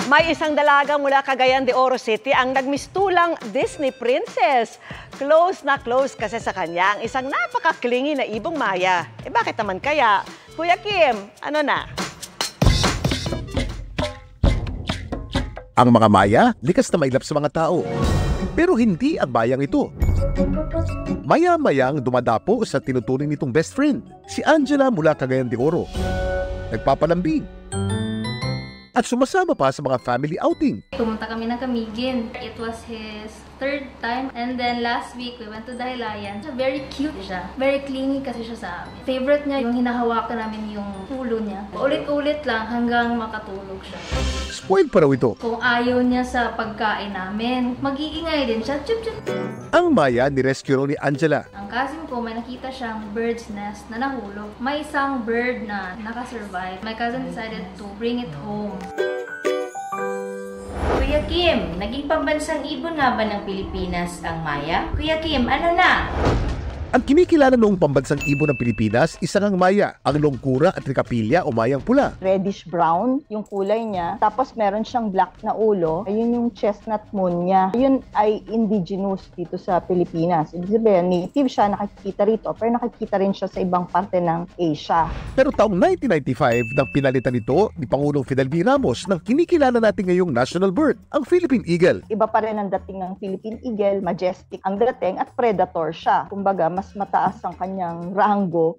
May isang dalaga mula Cagayan de Oro City ang nagmistulang Disney princess. Close na close kasi sa kanya ang isang napaka-clingy na ibong Maya. Bakit naman kaya? Kuya Kim, ano na? Ang mga Maya, likas na mailap sa mga tao. Pero hindi ang bayang ito. Maya-mayang dumadapo sa tinuturing nitong best friend, si Angela mula Cagayan de Oro. Nagpapalambing. At sumasama pa sa mga family outing. Pumunta kami ng Camiguin. It was his third time. And then last week, we went to the Hilayan. Very cute siya. Very clingy kasi siya sa amin. Favorite niya yung hinahawakan namin yung ulo niya. Ulit-ulit lang hanggang makatulog siya. Spoiled pa raw ito. Kung ayaw niya sa pagkain namin, mag-iingay din siya. Chup, chup. Ang Maya ni-rescue raw ni Angela. Ang cousin ko, may nakita siyang bird's nest na nahulog. May isang bird na nakasurvive. My cousin decided to bring it home. Kuya Kim, naging pambansang ibon nga ba ng Pilipinas ang Maya? Kuya Kim, ano na? Ang kinikilala noong pambansang ibon ng Pilipinas, isa ngang Maya, ang longkura at trikapilya o mayang pula. Reddish-brown yung kulay niya. Tapos meron siyang black na ulo. Ayun yung chestnut moon niya. Yun ay indigenous dito sa Pilipinas. Ibig sabihin, native siya, nakikita rito. Pero nakikita rin siya sa ibang parte ng Asia. Pero taong 1995 nang pinalitan ito ni Pangulong Fidel V. Ramos ng kinikilala natin ngayong national bird, ang Philippine Eagle. Iba pa rin ang dating ng Philippine Eagle, majestic ang dating at predator siya. Kumbaga, mas mataas ang kanyang rango.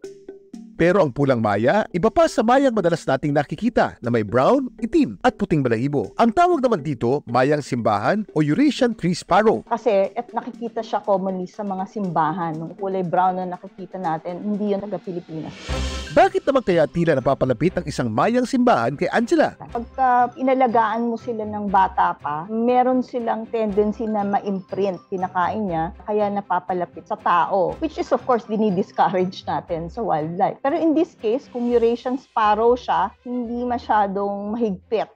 Pero ang pulang Maya, iba pa sa mayang madalas nating nakikita na may brown, itim at puting balahibo. Ang tawag naman dito, mayang simbahan o Eurasian tree sparrow. Kasi nakikita siya commonly sa mga simbahan. Yung kulay brown na nakikita natin, hindi yun taga-Pilipinas. Bakit naman kaya tila napapalapit ang isang mayang simbahan kay Angela? Pagka inalagaan mo sila ng bata pa, meron silang tendency na ma-imprint pinakain niya, kaya napapalapit sa tao. Which is of course dinidiscourage natin sa wildlife. Pero in this case, kung Eurasian sparrow siya, hindi masyadong mahigpit.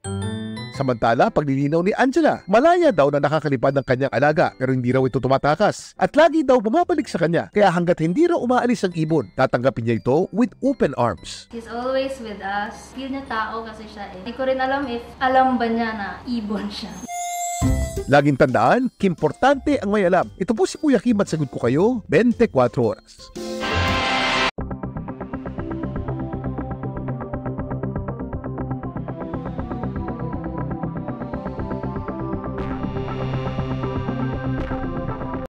Samantala, paglilinaw ni Angela, malaya daw na nakakalipad ng kanyang alaga pero hindi raw ito tumatakas. At lagi daw bumabalik sa kanya, kaya hanggat hindi raw umaalis ang ibon, tatanggapin niya ito with open arms. He's always with us. Feel niya tao kasi siya eh. Hindi ko rin alam if alam ba niya na ibon siya. Laging tandaan, importante ang may alam. Ito po si Kuya Kim at sagot ko kayo, 24 oras.